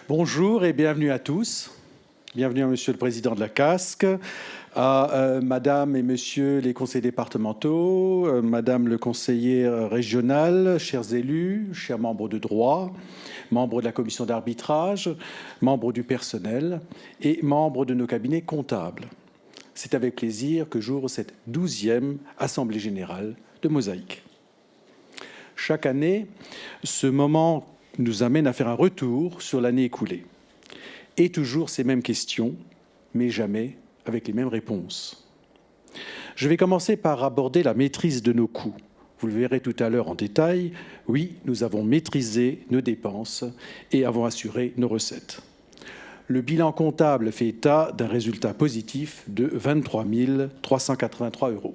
Bonjour et bienvenue à tous. Bienvenue à Monsieur le Président de la CASC, à Madame et Monsieur les conseillers départementaux, Madame le conseiller régional, chers élus, chers membres de droit, membres de la commission d'arbitrage, membres du personnel et membres de nos cabinets comptables. C'est avec plaisir que j'ouvre cette 12e Assemblée générale de Mosaïque. Chaque année, ce moment nous amène à faire un retour sur l'année écoulée. Et toujours ces mêmes questions, mais jamais avec les mêmes réponses. Je vais commencer par aborder la maîtrise de nos coûts. Vous le verrez tout à l'heure en détail. Oui, nous avons maîtrisé nos dépenses et avons assuré nos recettes. Le bilan comptable fait état d'un résultat positif de 23 383 €.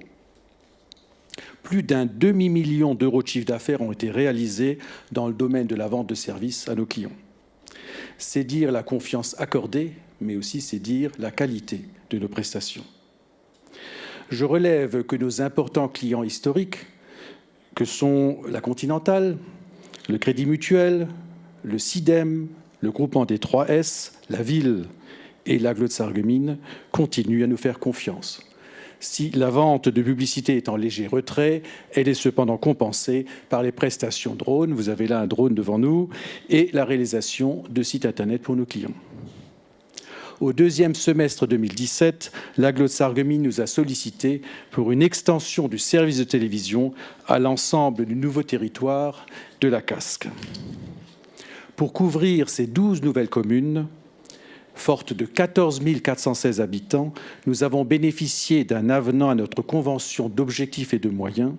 Plus d'un demi-million d'euros de chiffre d'affaires ont été réalisés dans le domaine de la vente de services à nos clients. C'est dire la confiance accordée, mais aussi c'est dire la qualité de nos prestations. Je relève que nos importants clients historiques, que sont la Continentale, le Crédit Mutuel, le CIDEM, le groupement des 3S, la ville et l'Agglo de Sarreguemines, continuent à nous faire confiance. Si la vente de publicité est en léger retrait, elle est cependant compensée par les prestations drones, vous avez là un drone devant nous, et la réalisation de sites Internet pour nos clients. Au deuxième semestre 2017, l'Agglo de Sarreguemines nous a sollicité pour une extension du service de télévision à l'ensemble du nouveau territoire de la CASC. Pour couvrir ces 12 nouvelles communes, forte de 14 416 habitants, nous avons bénéficié d'un avenant à notre convention d'objectifs et de moyens.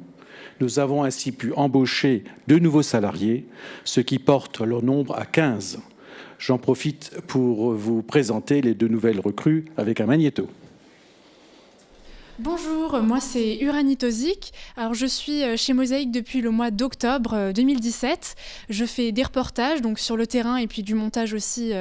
Nous avons ainsi pu embaucher 2 nouveaux salariés, ce qui porte leur nombre à 15. J'en profite pour vous présenter les 2 nouvelles recrues avec un magnéto. Bonjour, moi c'est Uranie Tozic. Alors je suis chez Mosaïque depuis le mois d'octobre 2017. Je fais des reportages donc sur le terrain et puis du montage aussi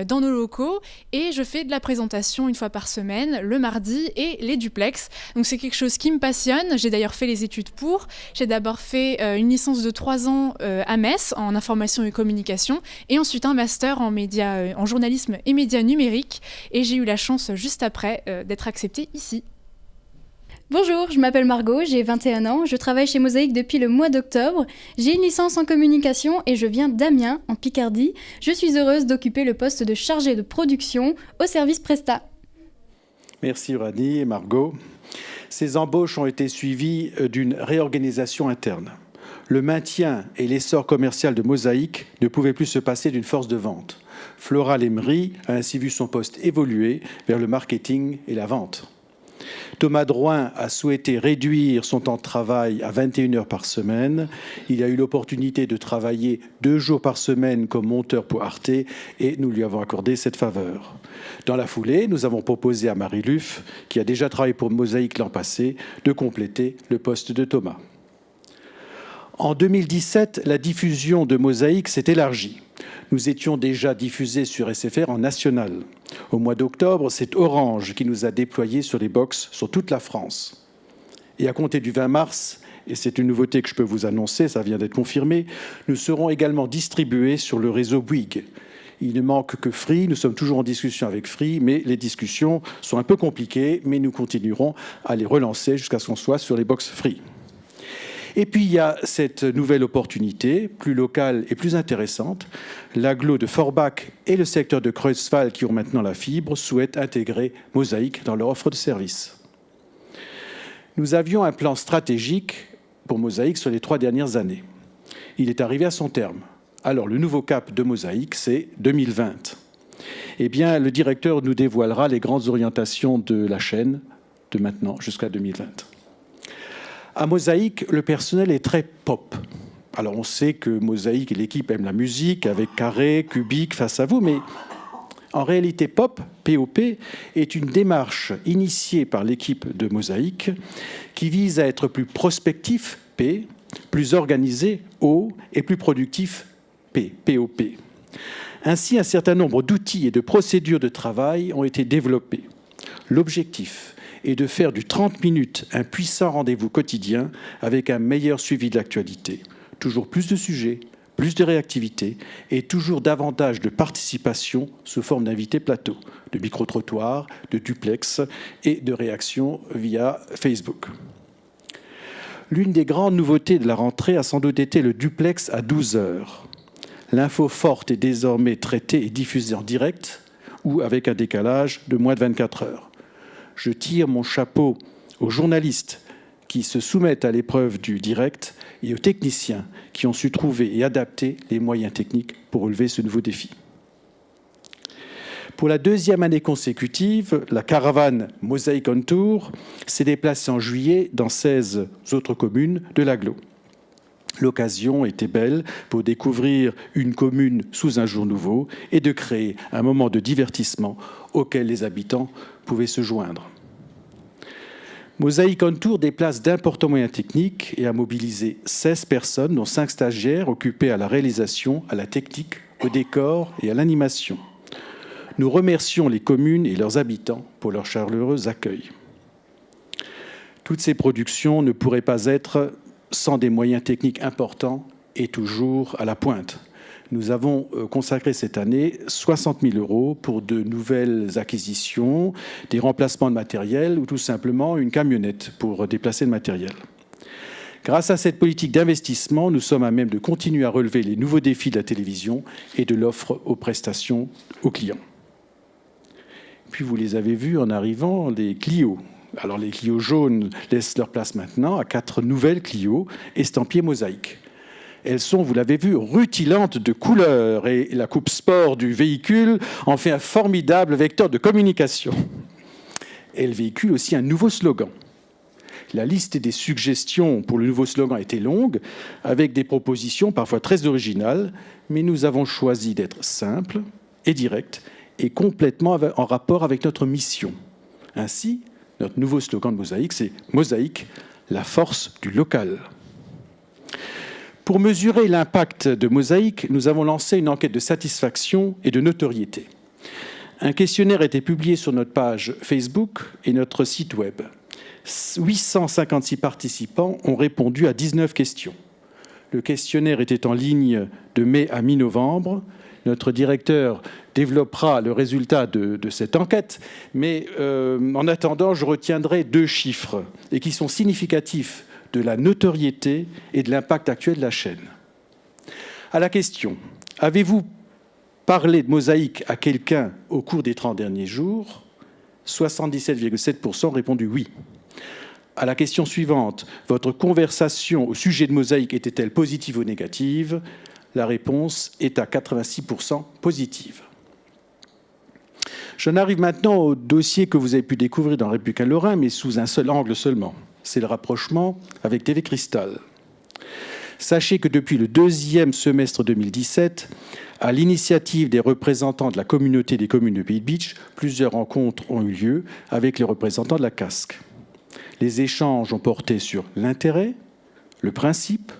dans nos locaux, et je fais de la présentation une fois par semaine, le mardi, et les duplex. Donc c'est quelque chose qui me passionne. J'ai d'ailleurs fait les études pour. J'ai d'abord fait une licence de 3 ans à Metz en information et communication, et ensuite un master en journalisme et médias numériques, et j'ai eu la chance juste après d'être acceptée ici. Bonjour, je m'appelle Margot, j'ai 21 ans, je travaille chez Mosaïque depuis le mois d'octobre. J'ai une licence en communication et je viens d'Amiens, en Picardie. Je suis heureuse d'occuper le poste de chargée de production au service Presta. Merci Uranie et Margot. Ces embauches ont été suivies d'une réorganisation interne. Le maintien et l'essor commercial de Mosaïque ne pouvaient plus se passer d'une force de vente. Flora Lemery a ainsi vu son poste évoluer vers le marketing et la vente. Thomas Drouin a souhaité réduire son temps de travail à 21 heures par semaine. Il a eu l'opportunité de travailler 2 jours par semaine comme monteur pour Arte et nous lui avons accordé cette faveur. Dans la foulée, nous avons proposé à Marie Luff, qui a déjà travaillé pour Mosaïque l'an passé, de compléter le poste de Thomas. En 2017, la diffusion de Mosaïque s'est élargie. Nous étions déjà diffusés sur SFR en national. Au mois d'octobre, c'est Orange qui nous a déployés sur les box sur toute la France. Et à compter du 20 mars, et c'est une nouveauté que je peux vous annoncer, ça vient d'être confirmé, nous serons également distribués sur le réseau Bouygues. Il ne manque que Free, nous sommes toujours en discussion avec Free, mais les discussions sont un peu compliquées, mais nous continuerons à les relancer jusqu'à ce qu'on soit sur les box Free. Et puis, il y a cette nouvelle opportunité, plus locale et plus intéressante. L'Agglo de Forbach et le secteur de Creusval, qui ont maintenant la fibre, souhaitent intégrer Mosaïque dans leur offre de services. Nous avions un plan stratégique pour Mosaïque sur les 3 dernières années. Il est arrivé à son terme. Alors, le nouveau cap de Mosaïque, c'est 2020. Eh bien, le directeur nous dévoilera les grandes orientations de la chaîne de maintenant jusqu'à 2020. À Mosaïque, le personnel est très pop. Alors on sait que Mosaïque et l'équipe aiment la musique avec Carré, Cubique face à vous, mais en réalité POP, POP, est une démarche initiée par l'équipe de Mosaïque qui vise à être plus prospectif, P, plus organisé, O, et plus productif, P, POP. Ainsi, un certain nombre d'outils et de procédures de travail ont été développés. L'objectif est de faire du 30 minutes un puissant rendez-vous quotidien avec un meilleur suivi de l'actualité. Toujours plus de sujets, plus de réactivité et toujours davantage de participation sous forme d'invités plateaux, de micro-trottoirs, de duplex et de réactions via Facebook. L'une des grandes nouveautés de la rentrée a sans doute été le duplex à 12 heures. L'info forte est désormais traitée et diffusée en direct ou avec un décalage de moins de 24 heures. Je tire mon chapeau aux journalistes qui se soumettent à l'épreuve du direct et aux techniciens qui ont su trouver et adapter les moyens techniques pour relever ce nouveau défi. Pour la deuxième année consécutive, la caravane Mosaïque on Tour s'est déplacée en juillet dans 16 autres communes de l'agglo. L'occasion était belle pour découvrir une commune sous un jour nouveau et de créer un moment de divertissement auquel les habitants pouvaient se joindre. Mosaïque on Tour déplace d'importants moyens techniques et a mobilisé 16 personnes, dont 5 stagiaires occupés à la réalisation, à la technique, au décor et à l'animation. Nous remercions les communes et leurs habitants pour leur chaleureux accueil. Toutes ces productions ne pourraient pas être sans des moyens techniques importants et toujours à la pointe. Nous avons consacré cette année 60 000 € pour de nouvelles acquisitions, des remplacements de matériel ou tout simplement une camionnette pour déplacer le matériel. Grâce à cette politique d'investissement, nous sommes à même de continuer à relever les nouveaux défis de la télévision et de l'offre aux prestations aux clients. Puis vous les avez vus en arrivant, les Clio. Alors les Clio jaunes laissent leur place maintenant à 4 nouvelles Clio estampillées Mosaïque. Elles sont, vous l'avez vu, rutilantes de couleurs et la coupe sport du véhicule en fait un formidable vecteur de communication. Elles véhiculent aussi un nouveau slogan. La liste des suggestions pour le nouveau slogan était longue, avec des propositions parfois très originales, mais nous avons choisi d'être simples et directs et complètement en rapport avec notre mission. Ainsi, notre nouveau slogan de Mosaïque, c'est « Mosaïque, la force du local ». Pour mesurer l'impact de Mosaïque, nous avons lancé une enquête de satisfaction et de notoriété. Un questionnaire a été publié sur notre page Facebook et notre site web. 856 participants ont répondu à 19 questions. Le questionnaire était en ligne de mai à mi-novembre. Notre directeur développera le résultat de cette enquête, mais en attendant, je retiendrai 2 chiffres et qui sont significatifs de la notoriété et de l'impact actuel de la chaîne. À la question « Avez-vous parlé de Mosaïque à quelqu'un au cours des 30 derniers jours ?» 77,7% ont répondu « oui ». À la question suivante « Votre conversation au sujet de Mosaïque était-elle positive ou négative ?» La réponse est à 86% positive. J'en arrive maintenant au dossier que vous avez pu découvrir dans Républicain Lorrain, mais sous un seul angle seulement. C'est le rapprochement avec TV Cristal. Sachez que depuis le 2e semestre 2017, à l'initiative des représentants de la communauté des communes de Pays de Bitche, plusieurs rencontres ont eu lieu avec les représentants de la CASC. Les échanges ont porté sur l'intérêt, le principe,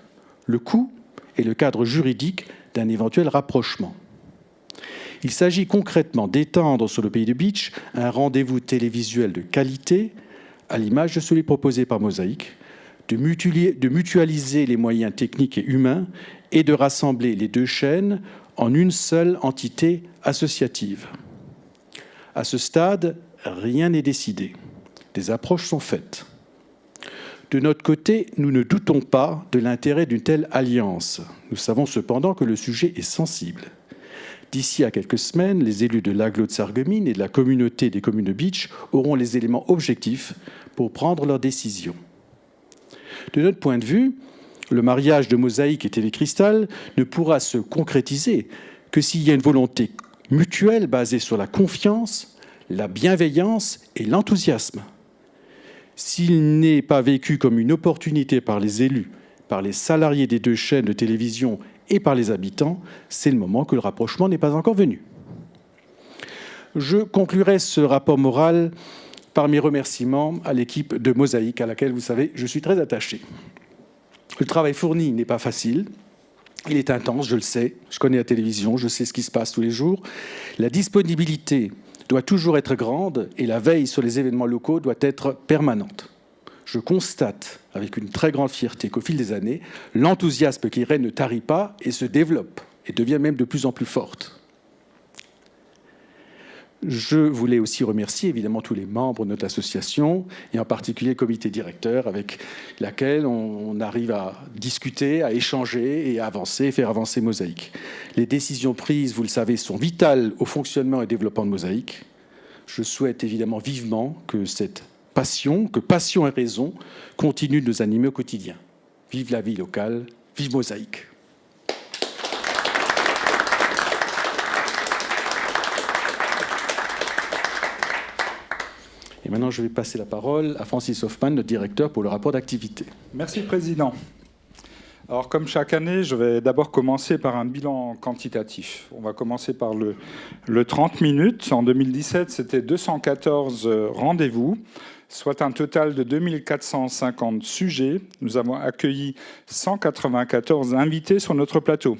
le coût et le cadre juridique d'un éventuel rapprochement. Il s'agit concrètement d'étendre sur le Pays de Bitche un rendez-vous télévisuel de qualité, à l'image de celui proposé par Mosaïque, de mutualiser les moyens techniques et humains et de rassembler les 2 chaînes en une seule entité associative. À ce stade, rien n'est décidé. Des approches sont faites. De notre côté, nous ne doutons pas de l'intérêt d'une telle alliance. Nous savons cependant que le sujet est sensible. D'ici à quelques semaines, les élus de l'agglo de Sarreguemines et de la communauté des communes de Bitche auront les éléments objectifs pour prendre leurs décisions. De notre point de vue, le mariage de Mosaïque et TV Cristal ne pourra se concrétiser que s'il y a une volonté mutuelle basée sur la confiance, la bienveillance et l'enthousiasme. S'il n'est pas vécu comme une opportunité par les élus, par les salariés des 2 chaînes de télévision et par les habitants, c'est le moment que le rapprochement n'est pas encore venu. Je conclurai ce rapport moral par mes remerciements à l'équipe de Mosaïque, à laquelle, vous savez, je suis très attaché. Le travail fourni n'est pas facile, il est intense, je le sais, je connais la télévision, je sais ce qui se passe tous les jours. La disponibilité doit toujours être grande et la veille sur les événements locaux doit être permanente. je constate avec une très grande fierté qu'au fil des années, l'enthousiasme qui règne ne tarit pas et se développe et devient même de plus en plus forte. Je voulais aussi remercier évidemment tous les membres de notre association et en particulier le comité directeur avec laquelle on arrive à discuter, à échanger et à avancer, faire avancer Mosaïque. Les décisions prises, vous le savez, sont vitales au fonctionnement et développement de Mosaïque. Je souhaite évidemment vivement que cette passion, que passion et raison continuent de nous animer au quotidien. Vive la vie locale, vive Mosaïque. Et maintenant, je vais passer la parole à Francis Hoffman, notre directeur, pour le rapport d'activité. Merci, Président. Alors, comme chaque année, je vais d'abord commencer par un bilan quantitatif. On va commencer par le 30 minutes. En 2017, c'était 214 rendez-vous, soit un total de 2450 sujets. Nous avons accueilli 194 invités sur notre plateau.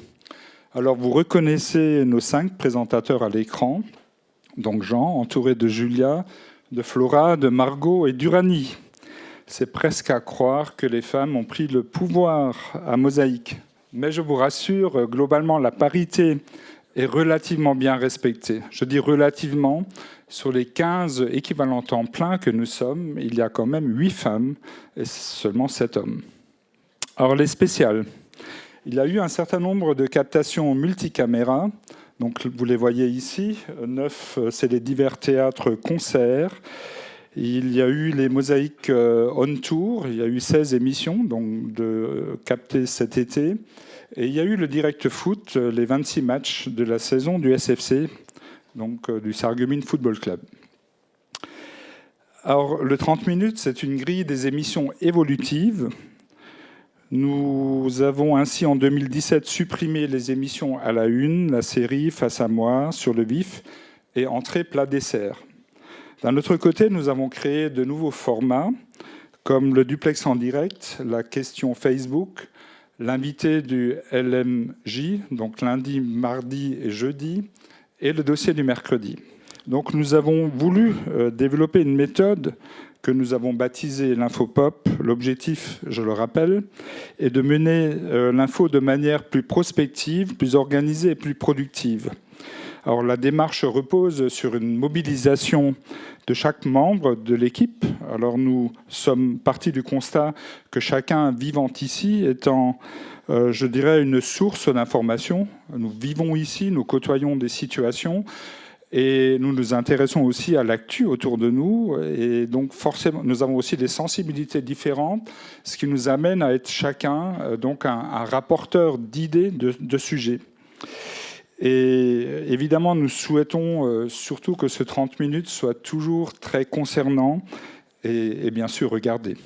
Alors, vous reconnaissez nos 5 présentateurs à l'écran. Donc, Jean, entouré de Julia, de Flora, de Margot et d'Uranie. C'est presque à croire que les femmes ont pris le pouvoir à Mosaïque. Mais je vous rassure, globalement, la parité est relativement bien respectée. Je dis relativement, sur les 15 équivalents temps plein que nous sommes, il y a quand même 8 femmes et seulement 7 hommes. Alors les spéciales. Il y a eu un certain nombre de captations multicaméra. Donc, vous les voyez ici, 9, c'est les divers théâtres concerts. Il y a eu les Mosaïques on tour, il y a eu 16 émissions donc de captées cet été. Et il y a eu le direct foot, les 26 matchs de la saison du SFC, donc du Sarreguemines Football Club. Alors, le 30 minutes, c'est une grille des émissions évolutives. Nous avons ainsi en 2017 supprimé les émissions à la une, la série Face à moi, Sur le vif et Entrée plat dessert. D'un autre côté, nous avons créé de nouveaux formats comme le duplex en direct, la question Facebook, l'invité du LMJ, donc lundi, mardi et jeudi, et le dossier du mercredi. Donc nous avons voulu développer une méthode que nous avons baptisé l'Infopop. L'objectif, je le rappelle, est de mener l'info de manière plus prospective, plus organisée et plus productive. Alors la démarche repose sur une mobilisation de chaque membre de l'équipe. Alors nous sommes partis du constat que chacun vivant ici étant, je dirais, une source d'information. Nous vivons ici, nous côtoyons des situations, et nous nous intéressons aussi à l'actu autour de nous. Et donc, forcément, nous avons aussi des sensibilités différentes, ce qui nous amène à être chacun donc un rapporteur d'idées, de sujets. Et évidemment, nous souhaitons surtout que ce 30 minutes soit toujours très concernant et bien sûr regardé.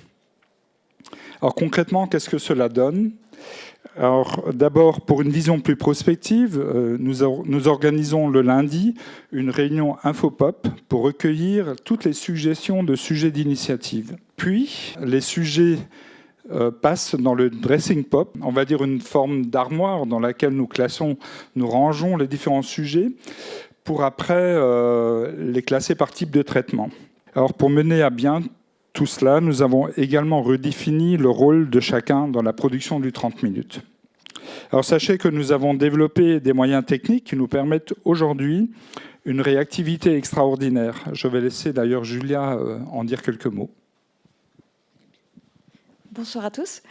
Alors concrètement, qu'est-ce que cela donne ? Alors, d'abord, pour une vision plus prospective, nous organisons le lundi une réunion Infopop pour recueillir toutes les suggestions de sujets d'initiative. Puis, les sujets passent dans le dressing pop, on va dire une forme d'armoire dans laquelle nous rangeons les différents sujets pour après les classer par type de traitement. Alors, pour mener à bien tout cela, nous avons également redéfini le rôle de chacun dans la production du 30 minutes. Alors sachez que nous avons développé des moyens techniques qui nous permettent aujourd'hui une réactivité extraordinaire. Je vais laisser d'ailleurs Julia en dire quelques mots. Bonsoir à tous.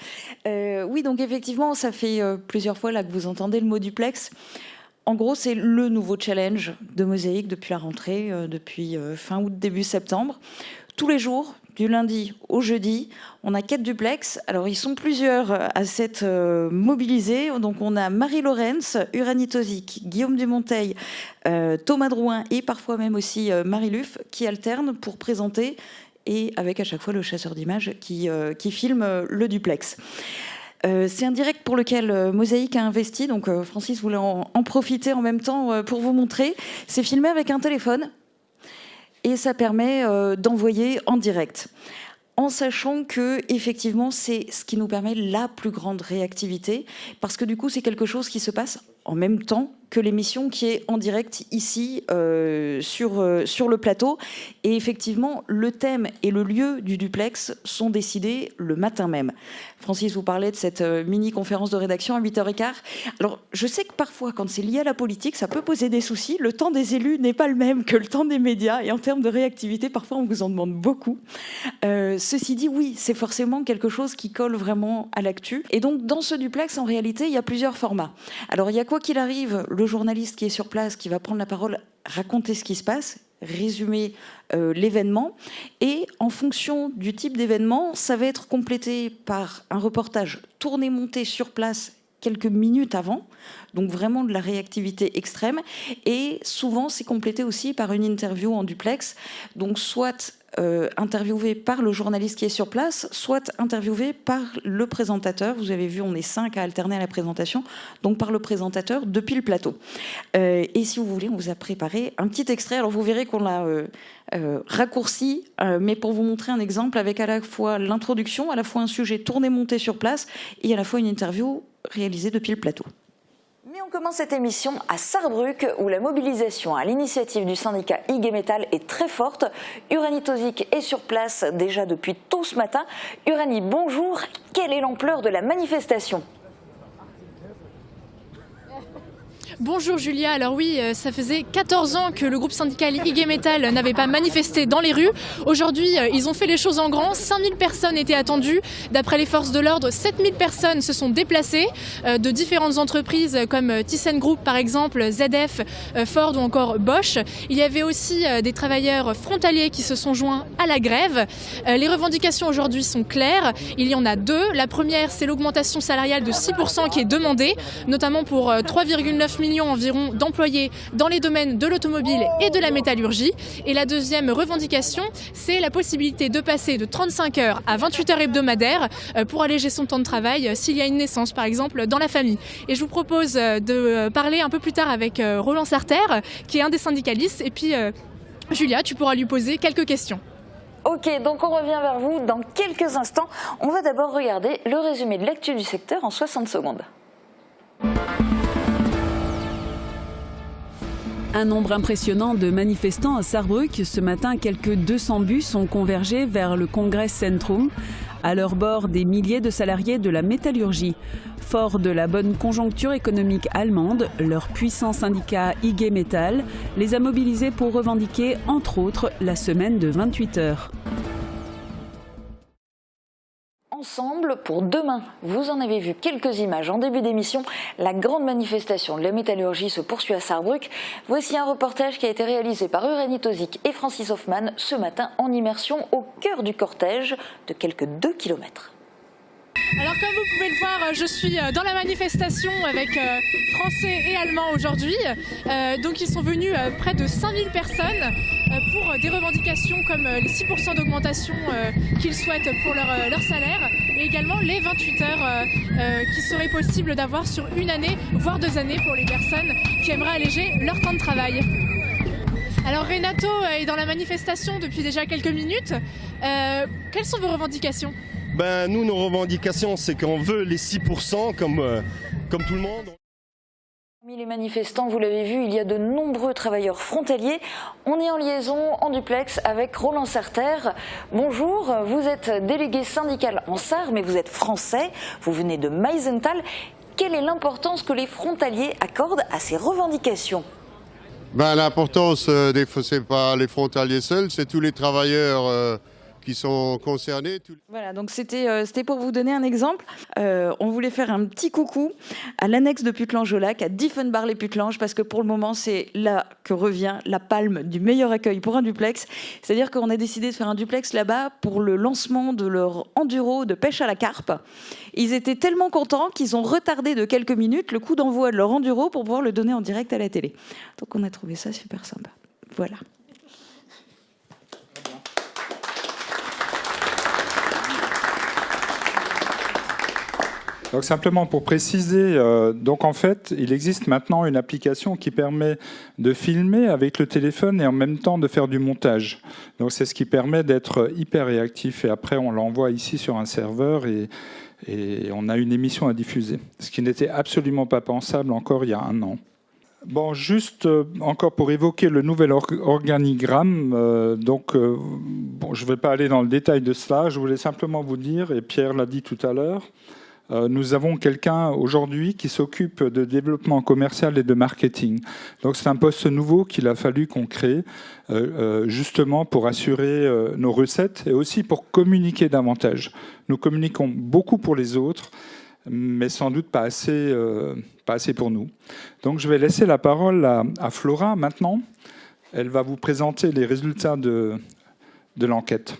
Oui, donc effectivement, ça fait plusieurs fois là que vous entendez le mot duplex. En gros, c'est le nouveau challenge de Mosaïque depuis la rentrée, depuis fin août, début septembre. Tous les jours, du lundi au jeudi, on a 4 duplex. Alors, ils sont plusieurs à s'être mobilisés. Donc, on a Marie Laurence, Uranie Tozic, Guillaume Dumonteil, Thomas Drouin et parfois même aussi Marie Luff qui alternent pour présenter et avec à chaque fois le chasseur d'images qui filme le duplex. C'est un direct pour lequel Mosaïque a investi. Donc, Francis voulait en profiter en même temps pour vous montrer. C'est filmé avec un téléphone. Et ça permet d'envoyer en direct, en sachant que effectivement c'est ce qui nous permet la plus grande réactivité, parce que du coup c'est quelque chose qui se passe en même temps que l'émission qui est en direct ici sur le plateau. Et effectivement, le thème et le lieu du duplex sont décidés le matin même. Francis vous parlait de cette mini-conférence de rédaction à 8h15. Alors, je sais que parfois, quand c'est lié à la politique, ça peut poser des soucis. Le temps des élus n'est pas le même que le temps des médias. Et en termes de réactivité, parfois, on vous en demande beaucoup. Ceci dit, oui, c'est forcément quelque chose qui colle vraiment à l'actu. Et donc, dans ce duplex, en réalité, il y a plusieurs formats. Alors, il y a quoi qu'il arrive, le journaliste qui est sur place, qui va prendre la parole, raconter ce qui se passe, résumer l'événement. Et en fonction du type d'événement, ça va être complété par un reportage tourné-monté sur place quelques minutes avant, donc vraiment de la réactivité extrême. Et souvent, c'est complété aussi par une interview en duplex, donc soit interviewé par le journaliste qui est sur place, soit interviewé par le présentateur. Vous avez vu, on est 5 à alterner à la présentation, donc par le présentateur depuis le plateau. Et si vous voulez, on vous a préparé un petit extrait. Alors vous verrez qu'on l'a raccourci, mais pour vous montrer un exemple avec à la fois l'introduction, à la fois un sujet tourné-monté sur place et à la fois une interview réalisée depuis le plateau. Mais on commence cette émission à Sarrebruck, où la mobilisation à l'initiative du syndicat IG Metall est très forte. Uranie Tozic est sur place déjà depuis tôt ce matin. Uranie, bonjour. Quelle est l'ampleur de la manifestation ? Bonjour Julia, alors oui, ça faisait 14 ans que le groupe syndical IG Metall n'avait pas manifesté dans les rues. Aujourd'hui, ils ont fait les choses en grand, 5000 personnes étaient attendues. D'après les forces de l'ordre, 7000 personnes se sont déplacées de différentes entreprises comme ThyssenKrupp par exemple, ZF, Ford ou encore Bosch. Il y avait aussi des travailleurs frontaliers qui se sont joints à la grève. Les revendications aujourd'hui sont claires, il y en a deux. La première, c'est l'augmentation salariale de 6% qui est demandée, notamment pour 3,9 millions environ d'employés dans les domaines de l'automobile et de la métallurgie. Et la deuxième revendication, c'est la possibilité de passer de 35 heures à 28 heures hebdomadaires pour alléger son temps de travail s'il y a une naissance, par exemple, dans la famille. Et je vous propose de parler un peu plus tard avec Roland Sarter, qui est un des syndicalistes. Et puis, Julia, tu pourras lui poser quelques questions. Ok, donc on revient vers vous dans quelques instants. On va d'abord regarder le résumé de l'actu du secteur en 60 secondes. Un nombre impressionnant de manifestants à Sarrebruck. Ce matin, quelques 200 bus ont convergé vers le Kongresscentrum. À leur bord, des milliers de salariés de la métallurgie. Forts de la bonne conjoncture économique allemande, leur puissant syndicat IG Metall les a mobilisés pour revendiquer, entre autres, la semaine de 28 heures. Ensemble pour demain. Vous en avez vu quelques images en début d'émission. La grande manifestation de la métallurgie se poursuit à Sarrebruck. Voici un reportage qui a été réalisé par Uranie Tozic et Francis Hoffman ce matin en immersion au cœur du cortège de quelques 2 km. Alors comme vous pouvez le voir, je suis dans la manifestation avec Français et Allemands aujourd'hui. Donc ils sont venus près de 5000 personnes pour des revendications comme les 6% d'augmentation qu'ils souhaitent pour leur salaire et également les 28 heures qui seraient possibles d'avoir sur une année, voire 2 années pour les personnes qui aimeraient alléger leur temps de travail. Alors Renato est dans la manifestation depuis déjà quelques minutes. Quelles sont vos revendications ? Nous, nos revendications, c'est qu'on veut les 6% comme tout le monde. Parmi les manifestants, vous l'avez vu, il y a de nombreux travailleurs frontaliers. On est en liaison, en duplex, avec Roland Sarter. Bonjour, vous êtes délégué syndical en Sarre, mais vous êtes français, vous venez de Meisenthal. Quelle est l'importance que les frontaliers accordent à ces revendications ? L'importance, c'est pas les frontaliers seuls, c'est tous les travailleurs qui sont concernés. Voilà, donc c'était pour vous donner un exemple. On voulait faire un petit coucou à l'annexe de Putelange-au-Lac, à Diefenbar-les-Putelanges, parce que pour le moment, c'est là que revient la palme du meilleur accueil pour un duplex. C'est-à-dire qu'on a décidé de faire un duplex là-bas pour le lancement de leur enduro de pêche à la carpe. Ils étaient tellement contents qu'ils ont retardé de quelques minutes le coup d'envoi de leur enduro pour pouvoir le donner en direct à la télé. Donc on a trouvé ça super sympa. Voilà. Donc simplement pour préciser, donc en fait, il existe maintenant une application qui permet de filmer avec le téléphone et en même temps de faire du montage. Donc c'est ce qui permet d'être hyper réactif et après on l'envoie ici sur un serveur et Et on a une émission à diffuser, ce qui n'était absolument pas pensable encore il y a 1 an. Bon, juste encore pour évoquer le nouvel organigramme, bon, je ne vais pas aller dans le détail de cela, je voulais simplement vous dire, et Pierre l'a dit tout à l'heure, nous avons quelqu'un aujourd'hui qui s'occupe de développement commercial et de marketing. Donc c'est un poste nouveau qu'il a fallu qu'on crée, justement pour assurer nos recettes et aussi pour communiquer davantage. Nous communiquons beaucoup pour les autres, mais sans doute pas assez pour nous. Donc je vais laisser la parole à Flora maintenant. Elle va vous présenter les résultats de l'enquête.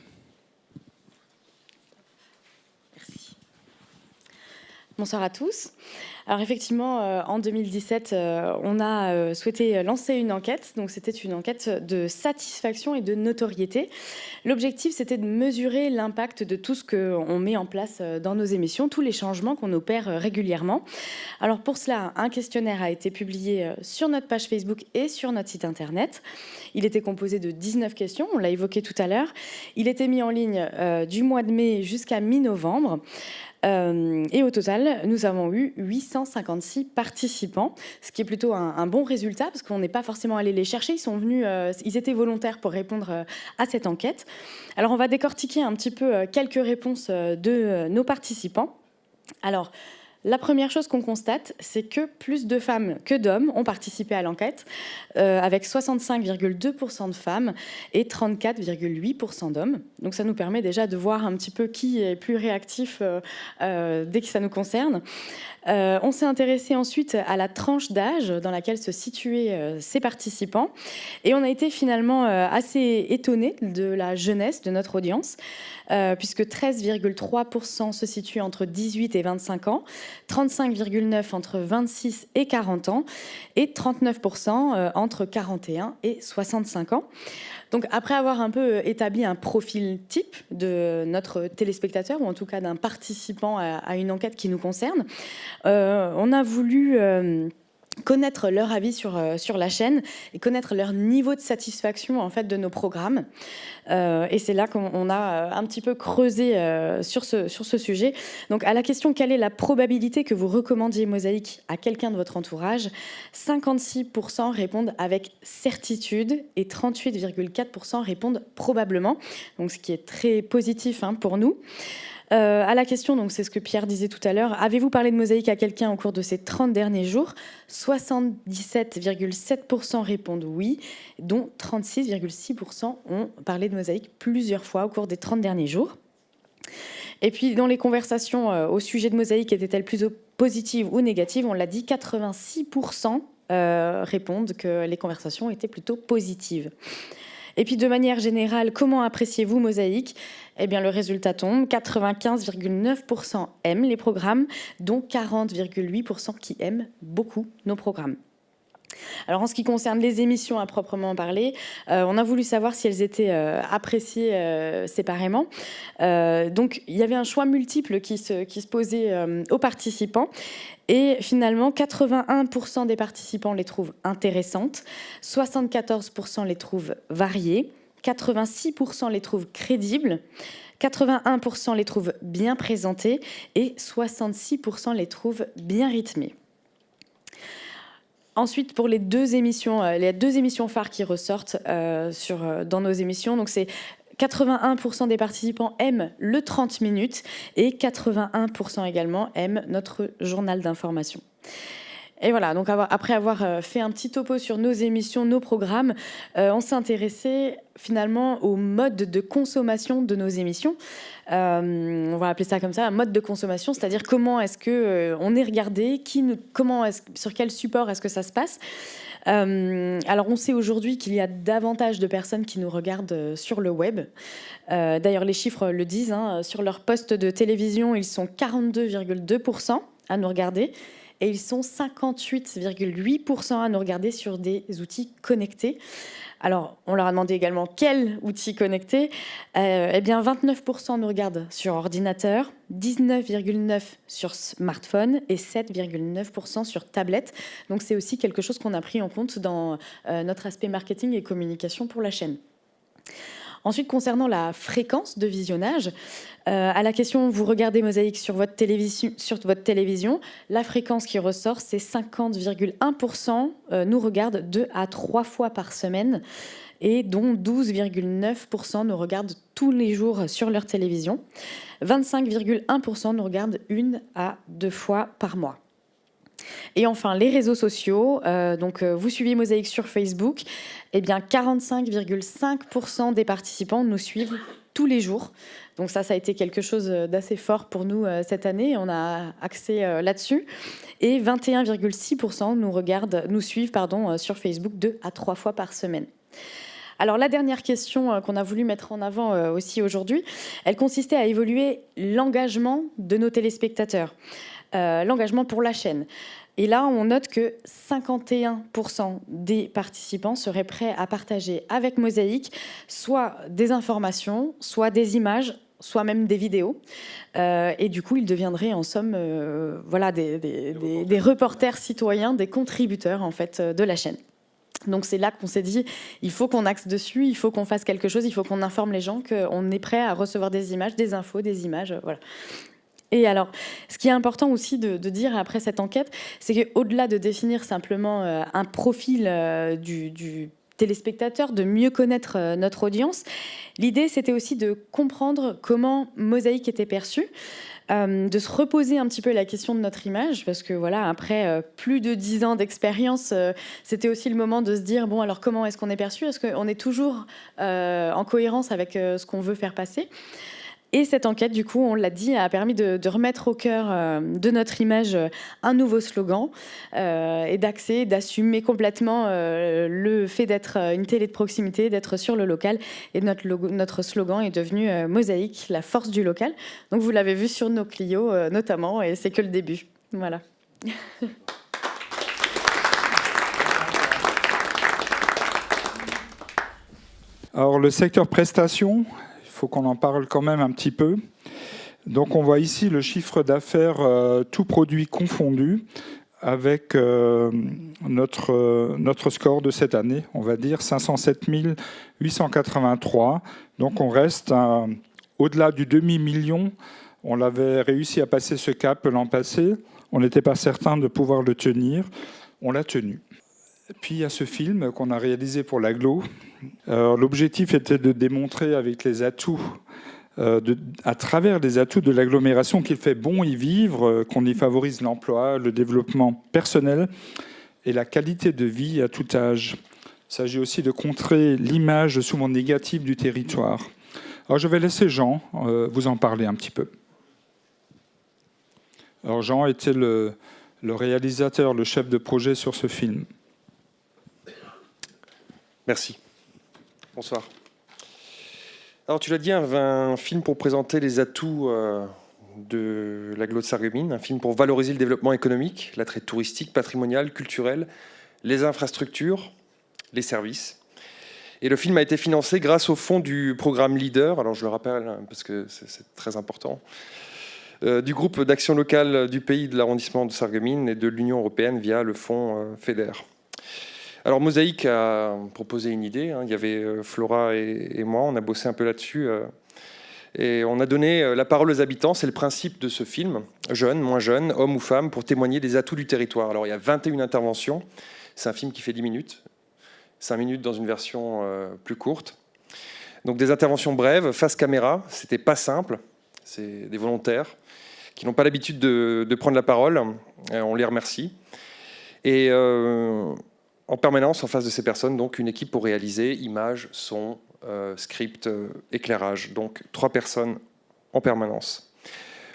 Merci. Bonsoir à tous. Alors effectivement, en 2017, on a souhaité lancer une enquête. Donc c'était une enquête de satisfaction et de notoriété. L'objectif, c'était de mesurer l'impact de tout ce qu'on met en place dans nos émissions, tous les changements qu'on opère régulièrement. Alors pour cela, un questionnaire a été publié sur notre page Facebook et sur notre site internet. Il était composé de 19 questions, on l'a évoqué tout à l'heure. Il était mis en ligne du mois de mai jusqu'à mi-novembre. Et au total, nous avons eu 856 participants, ce qui est plutôt un bon résultat parce qu'on n'est pas forcément allé les chercher. Ils sont venus, ils étaient volontaires pour répondre à cette enquête. Alors, on va décortiquer un petit peu quelques réponses de nos participants. Alors, la première chose qu'on constate, c'est que plus de femmes que d'hommes ont participé à l'enquête, avec 65,2% de femmes et 34,8% d'hommes. Donc ça nous permet déjà de voir un petit peu qui est plus réactif dès que ça nous concerne. On s'est intéressé ensuite à la tranche d'âge dans laquelle se situaient ces participants. Et on a été finalement assez étonnés de la jeunesse de notre audience, puisque 13,3% se situent entre 18 et 25 ans, 35,9% entre 26 et 40 ans, et 39% entre 41 et 65 ans. Donc après avoir un peu établi un profil type de notre téléspectateur, ou en tout cas d'un participant à une enquête qui nous concerne, on a voulu connaître leur avis sur la chaîne et connaître leur niveau de satisfaction en fait de nos programmes. Et c'est là qu'on a un petit peu creusé sur ce sujet. Donc à la question quelle est la probabilité que vous recommandiez Mosaïque à quelqu'un de votre entourage, 56% répondent avec certitude et 38,4% répondent probablement. Donc ce qui est très positif pour nous. À la question, donc c'est ce que Pierre disait tout à l'heure, avez-vous parlé de Mosaïque à quelqu'un au cours de ces 30 derniers jours ? 77,7% répondent oui, dont 36,6% ont parlé de Mosaïque plusieurs fois au cours des 30 derniers jours. Et puis dans les conversations au sujet de Mosaïque, étaient-elles plus positives ou négatives ? On l'a dit, 86% répondent que les conversations étaient plutôt positives. Et puis de manière générale, comment appréciez-vous Mosaïque ? Eh bien le résultat tombe, 95,9% aiment les programmes, dont 40,8% qui aiment beaucoup nos programmes. Alors en ce qui concerne les émissions à proprement parler, on a voulu savoir si elles étaient appréciées séparément. Donc il y avait un choix multiple qui se posait aux participants. Et finalement, 81% des participants les trouvent intéressantes, 74% les trouvent variées, 86% les trouvent crédibles, 81% les trouvent bien présentées et 66% les trouvent bien rythmées. Ensuite, pour les deux émissions phares qui ressortent dans nos émissions, donc c'est 81% des participants aiment le 30 minutes et 81% également aiment notre journal d'information. Et voilà, donc après avoir fait un petit topo sur nos émissions, nos programmes, on s'est intéressé finalement au mode de consommation de nos émissions. On va appeler ça comme ça, un mode de consommation, c'est-à-dire comment est-ce qu'on est regardé, sur quel support est-ce que ça se passe. Alors on sait aujourd'hui qu'il y a davantage de personnes qui nous regardent sur le web. D'ailleurs les chiffres le disent, sur leur poste de télévision, ils sont 42,2% à nous regarder. Et ils sont 58,8% à nous regarder sur des outils connectés. Alors, on leur a demandé également quels outils connectés. Eh bien, 29% nous regardent sur ordinateur, 19,9% sur smartphone et 7,9% sur tablette. Donc, c'est aussi quelque chose qu'on a pris en compte dans notre aspect marketing et communication pour la chaîne. Ensuite, concernant la fréquence de visionnage, à la question « Vous regardez Mosaïque sur votre télévision », la fréquence qui ressort, c'est 50,1% nous regardent 2 à 3 fois par semaine, et dont 12,9% nous regardent tous les jours sur leur télévision. 25,1% nous regardent 1 à 2 fois par mois. Et enfin, les réseaux sociaux. Donc, vous suivez Mosaïque sur Facebook. Eh bien, 45,5% des participants nous suivent tous les jours. Donc ça a été quelque chose d'assez fort pour nous cette année. On a axé là-dessus. Et 21,6% nous suivent sur Facebook 2 à 3 fois par semaine. Alors la dernière question qu'on a voulu mettre en avant aussi aujourd'hui, elle consistait à évaluer l'engagement de nos téléspectateurs, l'engagement pour la chaîne. Et là, on note que 51% des participants seraient prêts à partager avec Mosaïque soit des informations, soit des images, soit même des vidéos. Et du coup, ils deviendraient en somme des reporters citoyens, des contributeurs en fait, de la chaîne. Donc c'est là qu'on s'est dit, il faut qu'on axe dessus, il faut qu'on fasse quelque chose, il faut qu'on informe les gens qu'on est prêt à recevoir des images, des infos, des images, voilà. Et alors, ce qui est important aussi de dire après cette enquête, c'est qu'au-delà de définir simplement un profil du téléspectateur, de mieux connaître notre audience, l'idée c'était aussi de comprendre comment Mosaïque était perçue, de se reposer un petit peu la question de notre image, parce que voilà, après plus de 10 ans d'expérience, c'était aussi le moment de se dire, bon alors comment est-ce qu'on est perçu ? Est-ce qu'on est toujours en cohérence avec ce qu'on veut faire passer ? Et cette enquête, du coup, on l'a dit, a permis de remettre au cœur de notre image un nouveau slogan et d'assumer complètement le fait d'être une télé de proximité, d'être sur le local. Et notre slogan est devenu Mosaïque, la force du local. Donc vous l'avez vu sur nos Clio notamment, et c'est que le début. Voilà. Alors le secteur prestations, il faut qu'on en parle quand même un petit peu. Donc on voit ici le chiffre d'affaires tout produit confondu avec notre score de cette année, on va dire 507 883. Donc on reste au-delà du demi-million. On l'avait réussi à passer ce cap l'an passé. On n'était pas certain de pouvoir le tenir. On l'a tenu. Puis il y a ce film qu'on a réalisé pour l'Agglo. L'objectif était de démontrer avec les atouts, à travers les atouts de l'agglomération, qu'il fait bon y vivre, qu'on y favorise l'emploi, le développement personnel et la qualité de vie à tout âge. Il s'agit aussi de contrer l'image souvent négative du territoire. Alors je vais laisser Jean vous en parler un petit peu. Alors Jean était le réalisateur, le chef de projet sur ce film. Merci. Bonsoir. Alors, tu l'as dit, un film pour présenter les atouts de l'agglo de Sarreguemines, un film pour valoriser le développement économique, l'attrait touristique, patrimonial, culturel, les infrastructures, les services. Et le film a été financé grâce au fonds du programme LEADER, alors je le rappelle parce que c'est très important, du groupe d'action locale du pays de l'arrondissement de Sarreguemines et de l'Union européenne via le fonds FEDER. Alors Mosaïque a proposé une idée, il y avait Flora et moi, on a bossé un peu là-dessus et on a donné la parole aux habitants, c'est le principe de ce film, jeunes, moins jeunes, hommes ou femmes, pour témoigner des atouts du territoire. Alors il y a 21 interventions, c'est un film qui fait 10 minutes, 5 minutes dans une version plus courte. Donc des interventions brèves, face caméra, c'était pas simple, c'est des volontaires qui n'ont pas l'habitude de prendre la parole, on les remercie. Et en permanence, en face de ces personnes, donc une équipe pour réaliser images, son, script, éclairage. Donc 3 personnes en permanence.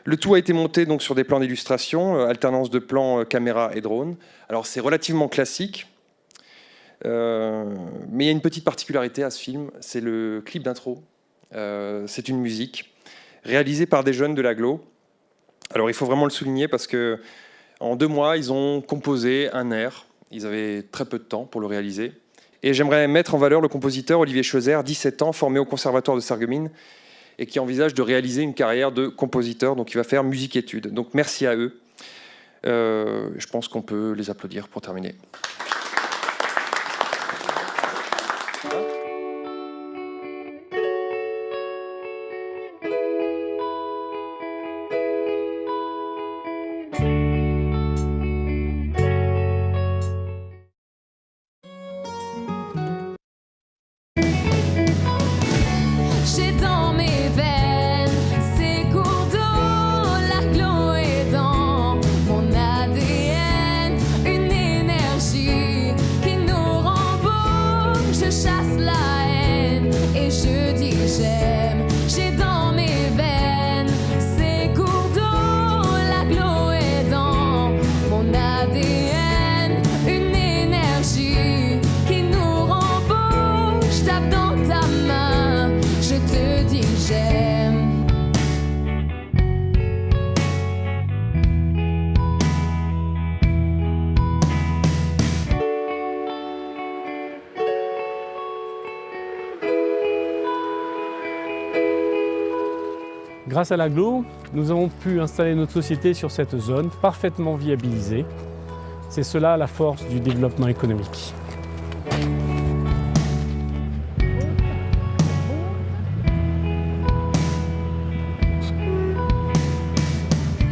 Le tout a été monté donc sur des plans d'illustration, alternance de plans, caméra et drone. Alors c'est relativement classique, mais il y a une petite particularité à ce film, c'est le clip d'intro. C'est une musique réalisée par des jeunes de l'agglo. Alors il faut vraiment le souligner parce que en 2 mois, ils ont composé un air. Ils avaient très peu de temps pour le réaliser. Et j'aimerais mettre en valeur le compositeur Olivier Chauzer, 17 ans, formé au Conservatoire de Sarreguemines, et qui envisage de réaliser une carrière de compositeur, donc il va faire musique-études. Donc merci à eux. Je pense qu'on peut les applaudir pour terminer. chasse la haine et je dis j'aime. J'ai dans mes veines ces cours d'eau, l'agglo est dans mon ADN, une énergie qui nous rend beau. Je tape dans ta main, je te dis j'aime. Grâce à l'agglo, nous avons pu installer notre société sur cette zone parfaitement viabilisée. C'est cela la force du développement économique.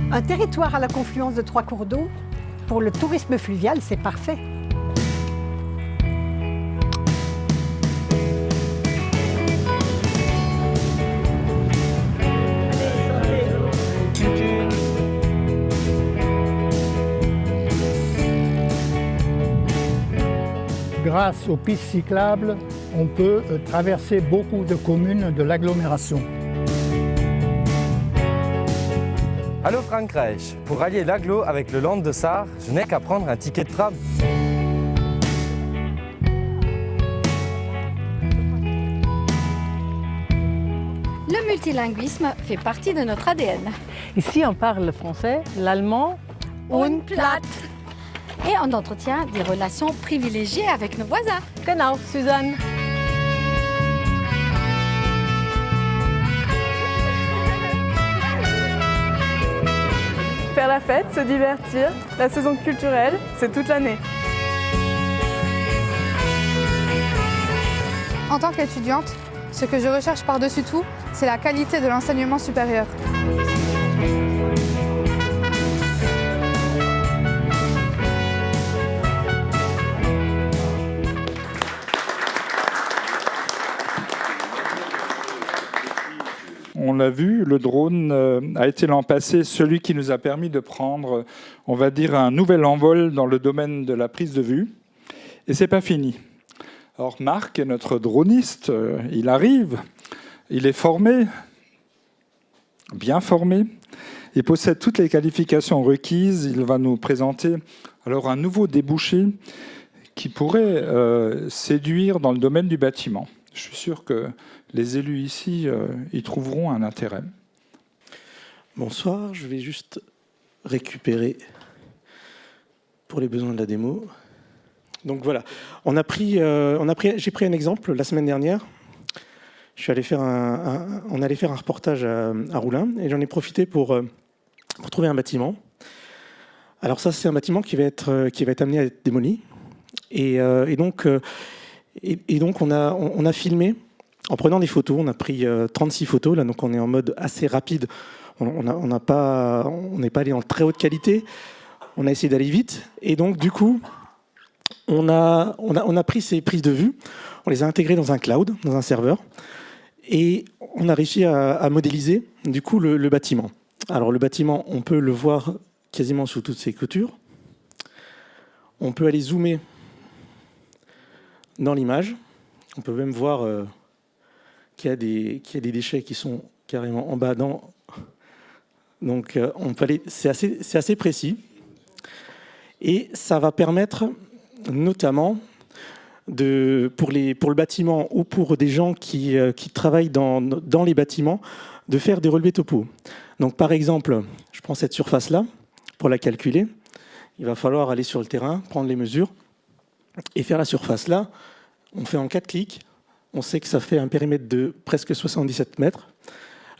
Un territoire à la confluence de 3 cours d'eau, pour le tourisme fluvial, c'est parfait. Grâce aux pistes cyclables, on peut traverser beaucoup de communes de l'agglomération. Allô Frankreich, pour allier l'agglo avec le Land de Sarre, je n'ai qu'à prendre un ticket de tram. Le multilinguisme fait partie de notre ADN. Ici, on parle le français, l'allemand und platt. Et on entretient des relations privilégiées avec nos voisins. Genau, Suzanne. Faire la fête, se divertir, la saison culturelle, c'est toute l'année. En tant qu'étudiante, ce que je recherche par-dessus tout, c'est la qualité de l'enseignement supérieur. On l'a vu, le drone a été l'an passé celui qui nous a permis de prendre, on va dire, un nouvel envol dans le domaine de la prise de vue. Et c'est pas fini. Alors Marc est notre droniste, il arrive, il est formé, bien formé, il possède toutes les qualifications requises, il va nous présenter alors un nouveau débouché qui pourrait séduire dans le domaine du bâtiment. Je suis sûr que les élus ici y trouveront un intérêt. Bonsoir, je vais juste récupérer pour les besoins de la démo. Donc voilà, j'ai pris un exemple la semaine dernière. Je suis allé faire on allait faire un reportage à Roulin et j'en ai profité pour trouver un bâtiment. Alors ça, c'est un bâtiment qui va être amené à être démoli. Et donc on a filmé en prenant des photos. On a pris 36 photos là, donc on est en mode assez rapide. On n'est pas allé en très haute qualité. On a essayé d'aller vite et donc du coup on a pris ces prises de vue, on les a intégrées dans un cloud, dans un serveur, et on a réussi à modéliser du coup le bâtiment. Alors le bâtiment, on peut le voir quasiment sous toutes ses clôtures. On peut aller zoomer dans l'image. On peut même voir qu'il y a des déchets qui sont carrément en bas. Donc on peut aller, c'est assez précis. Et ça va permettre notamment pour le bâtiment ou pour des gens qui travaillent dans les bâtiments, de faire des relevés topo. Donc par exemple, je prends cette surface-là, pour la calculer, il va falloir aller sur le terrain, prendre les mesures et faire la surface là. On fait en 4 clics, on sait que ça fait un périmètre de presque 77 mètres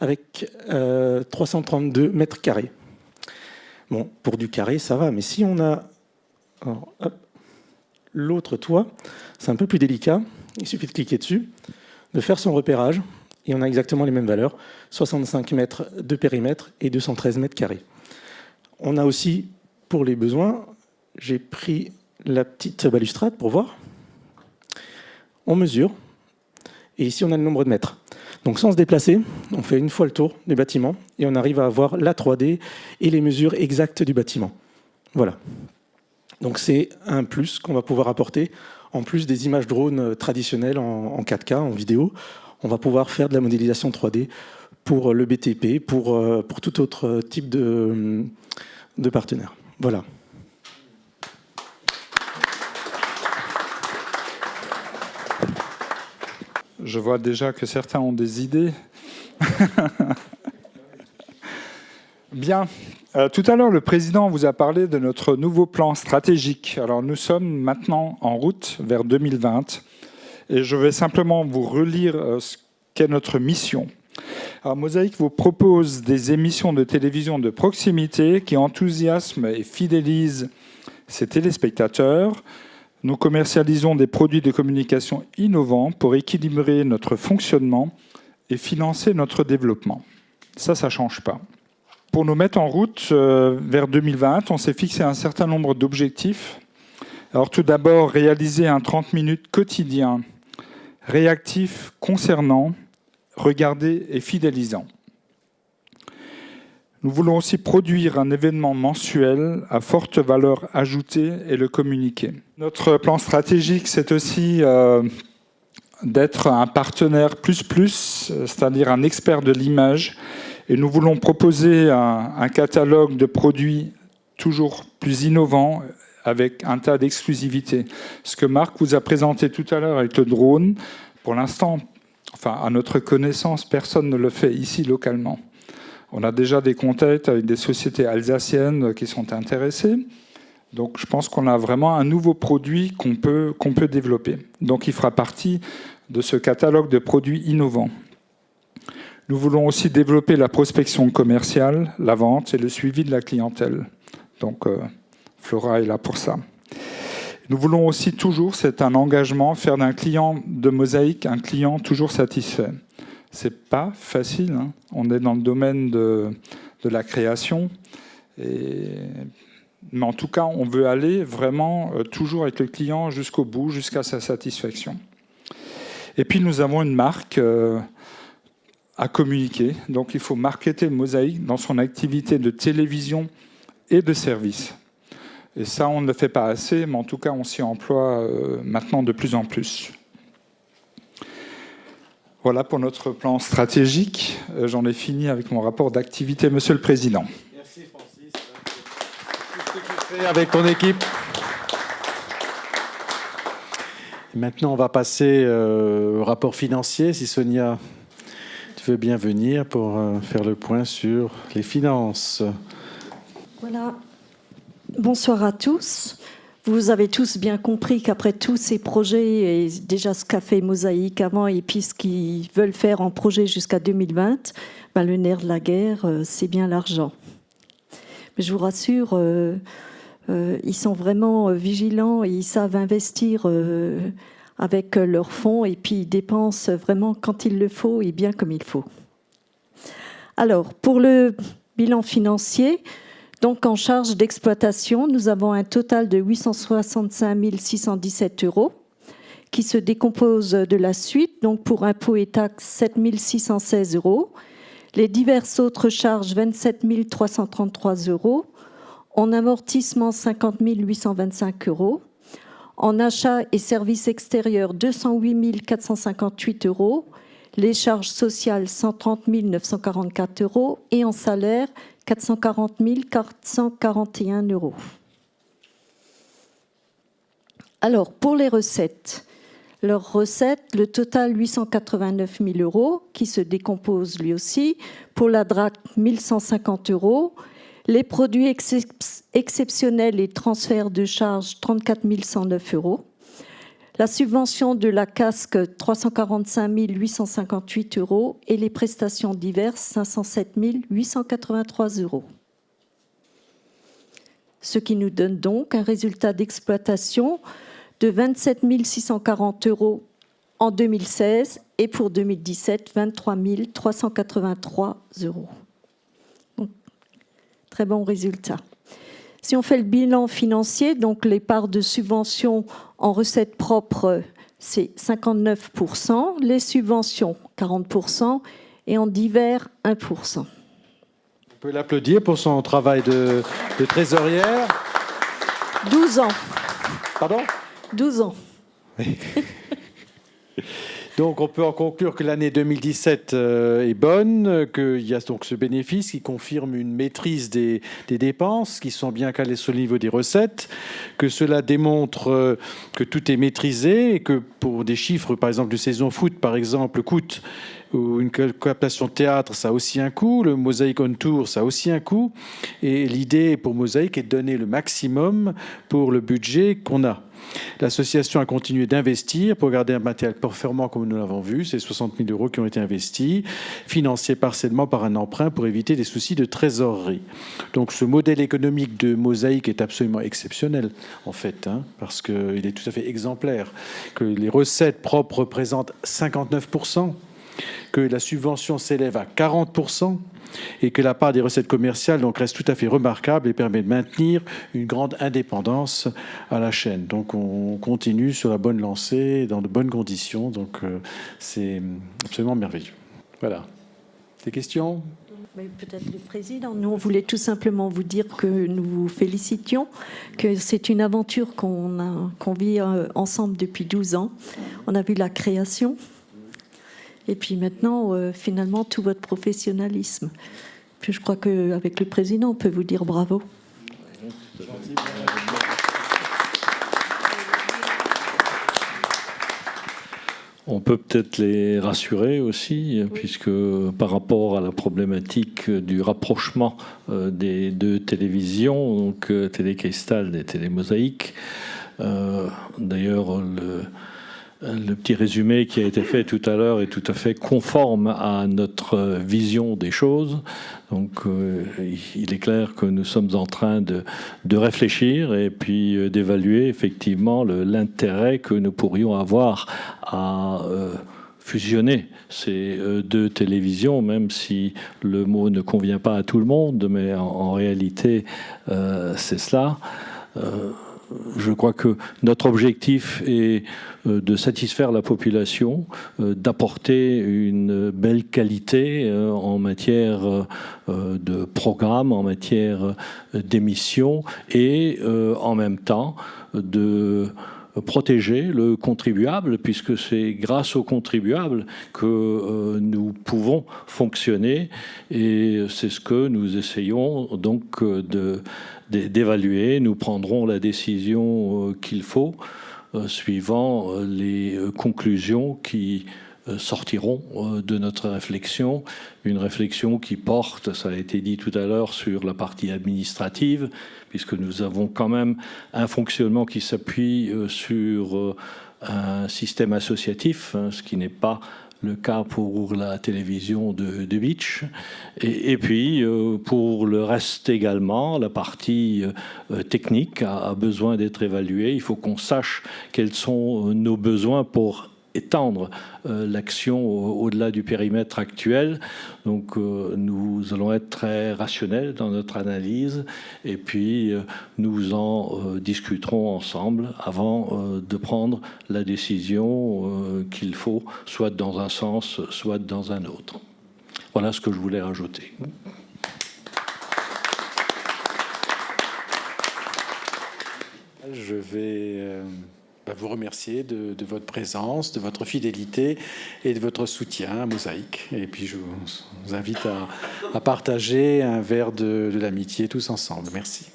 avec 332 mètres carrés. Bon, pour du carré, ça va, mais si on a l'autre toit, c'est un peu plus délicat. Il suffit de cliquer dessus, de faire son repérage, et on a exactement les mêmes valeurs, 65 mètres de périmètre et 213 mètres carrés. On a aussi, pour les besoins, j'ai pris la petite balustrade pour voir. On mesure, et ici on a le nombre de mètres. Donc sans se déplacer, on fait une fois le tour du bâtiment, et on arrive à avoir la 3D et les mesures exactes du bâtiment. Voilà. Donc c'est un plus qu'on va pouvoir apporter en plus des images drones traditionnelles en 4K, en vidéo, on va pouvoir faire de la modélisation 3D pour le BTP, pour tout autre type de partenaires. Voilà. Je vois déjà que certains ont des idées. Bien. Tout à l'heure, le président vous a parlé de notre nouveau plan stratégique. Alors, nous sommes maintenant en route vers 2020 et je vais simplement vous relire ce qu'est notre mission. Alors, Mosaïque vous propose des émissions de télévision de proximité qui enthousiasment et fidélisent ses téléspectateurs. Nous commercialisons des produits de communication innovants pour équilibrer notre fonctionnement et financer notre développement. Ça ne change pas. Pour nous mettre en route vers 2020, on s'est fixé un certain nombre d'objectifs. Alors tout d'abord, réaliser un 30 minutes quotidien, réactif, concernant, regardé et fidélisant. Nous voulons aussi produire un événement mensuel à forte valeur ajoutée et le communiquer. Notre plan stratégique, c'est aussi d'être un partenaire plus, c'est-à-dire un expert de l'image. Et nous voulons proposer un catalogue de produits toujours plus innovants avec un tas d'exclusivités. Ce que Marc vous a présenté tout à l'heure avec le drone, pour l'instant, enfin, à notre connaissance, personne ne le fait ici localement. On a déjà des contacts avec des sociétés alsaciennes qui sont intéressées. Donc je pense qu'on a vraiment un nouveau produit qu'on peut développer. Donc il fera partie de ce catalogue de produits innovants. Nous voulons aussi développer la prospection commerciale, la vente et le suivi de la clientèle. Donc Flora est là pour ça. Nous voulons aussi toujours, c'est un engagement, faire d'un client de Mosaïque un client toujours satisfait. C'est pas facile, hein. On est dans le domaine de la création. Mais en tout cas, on veut aller vraiment toujours avec le client jusqu'au bout, jusqu'à sa satisfaction. Et puis nous avons une marque à communiquer. Donc il faut marketer Mosaïque dans son activité de télévision et de service. Et ça, on ne le fait pas assez, mais en tout cas, on s'y emploie maintenant de plus en plus. Voilà pour notre plan stratégique. J'en ai fini avec mon rapport d'activité, Monsieur le Président. Merci Francis. Tout ce que tu fais avec ton équipe. Et maintenant, on va passer au rapport financier. Si Sonia, tu veux bien venir pour faire le point sur les finances. Voilà. Bonsoir à tous. Vous avez tous bien compris qu'après tous ces projets, et déjà ce qu'a fait Mosaïque avant, et puis ce qu'ils veulent faire en projet jusqu'à 2020, ben le nerf de la guerre, c'est bien l'argent. Mais je vous rassure, ils sont vraiment vigilants et ils savent investir avec leurs fonds, et puis ils dépensent vraiment quand il le faut et bien comme il faut. Alors, pour le bilan financier, donc en charge d'exploitation, nous avons un total de 865 617 € qui se décompose de la suite. Donc pour impôts et taxes, 7 616 €. Les diverses autres charges, 27 333 €. En amortissement, 50 825 €. En achats et services extérieurs, 208 458 €. Les charges sociales, 130 944 €. Et en salaire, 440 441 €. Alors, pour les recettes, leurs recettes, le total 889 000 € qui se décompose lui aussi. Pour la DRAC, 1150 €. Les produits exceptionnels et transferts de charges, 34 109 €. La subvention de la casque, 345 858 € et les prestations diverses, 507 883 €. Ce qui nous donne donc un résultat d'exploitation de 27 640 € en 2016 et pour 2017, 23 383 €. Donc, très bon résultat. Si on fait le bilan financier, donc les parts de subventions en recettes propres, c'est 59%, les subventions 40% et en divers 1%. On peut l'applaudir pour son travail de trésorière. 12 ans. Pardon ? 12 ans. Donc on peut en conclure que l'année 2017 est bonne, qu'il y a donc ce bénéfice qui confirme une maîtrise des dépenses qui sont bien calées sur le niveau des recettes, que cela démontre que tout est maîtrisé et que pour des chiffres, par exemple, de saison foot, par exemple, coûte ou une captation théâtre, ça a aussi un coût. Le Mosaïque on Tour, ça a aussi un coût. Et l'idée pour Mosaïque est de donner le maximum pour le budget qu'on a. L'association a continué d'investir pour garder un matériel performant comme nous l'avons vu. C'est 60 000 € qui ont été investis, financés partiellement par un emprunt pour éviter des soucis de trésorerie. Donc ce modèle économique de Mosaïque est absolument exceptionnel en fait, parce qu'il est tout à fait exemplaire. Que les recettes propres représentent 59%, que la subvention s'élève à 40%, et que la part des recettes commerciales donc reste tout à fait remarquable et permet de maintenir une grande indépendance à la chaîne. Donc on continue sur la bonne lancée, dans de bonnes conditions, donc c'est absolument merveilleux. Voilà. Des questions ? Peut-être le président. Nous, on voulait tout simplement vous dire que nous vous félicitions, que c'est une aventure qu'on vit ensemble depuis 12 ans. On a vu la création. Et puis maintenant, finalement, tout votre professionnalisme. Puis je crois qu'avec le président, on peut vous dire bravo. On peut peut-être les rassurer aussi, puisque par rapport à la problématique du rapprochement des deux télévisions, donc Télé-Cristal et Télé-Mosaïque, d'ailleurs, le petit résumé qui a été fait tout à l'heure est tout à fait conforme à notre vision des choses. Donc il est clair que nous sommes en train de réfléchir et puis d'évaluer effectivement l'intérêt que nous pourrions avoir à fusionner ces deux télévisions, même si le mot ne convient pas à tout le monde, mais en réalité c'est cela. Je crois que notre objectif est de satisfaire la population, d'apporter une belle qualité en matière de programme, en matière d'émissions et en même temps de protéger le contribuable, puisque c'est grâce au contribuable que nous pouvons fonctionner, et c'est ce que nous essayons donc d'évaluer. Nous prendrons la décision qu'il faut suivant les conclusions qui sortiront de notre réflexion, une réflexion qui porte, ça a été dit tout à l'heure, sur la partie administrative, puisque nous avons quand même un fonctionnement qui s'appuie sur un système associatif, ce qui n'est pas le cas pour la télévision de Beach. Et puis, pour le reste également, la partie technique a besoin d'être évaluée. Il faut qu'on sache quels sont nos besoins pour étendre l'action au-delà du périmètre actuel. Donc nous allons être très rationnels dans notre analyse et puis nous en discuterons ensemble avant de prendre la décision qu'il faut, soit dans un sens, soit dans un autre. Voilà ce que je voulais rajouter. Je vais vous remercier de votre présence, de votre fidélité et de votre soutien à Mosaïque. Et puis je vous invite à partager un verre de l'amitié tous ensemble. Merci.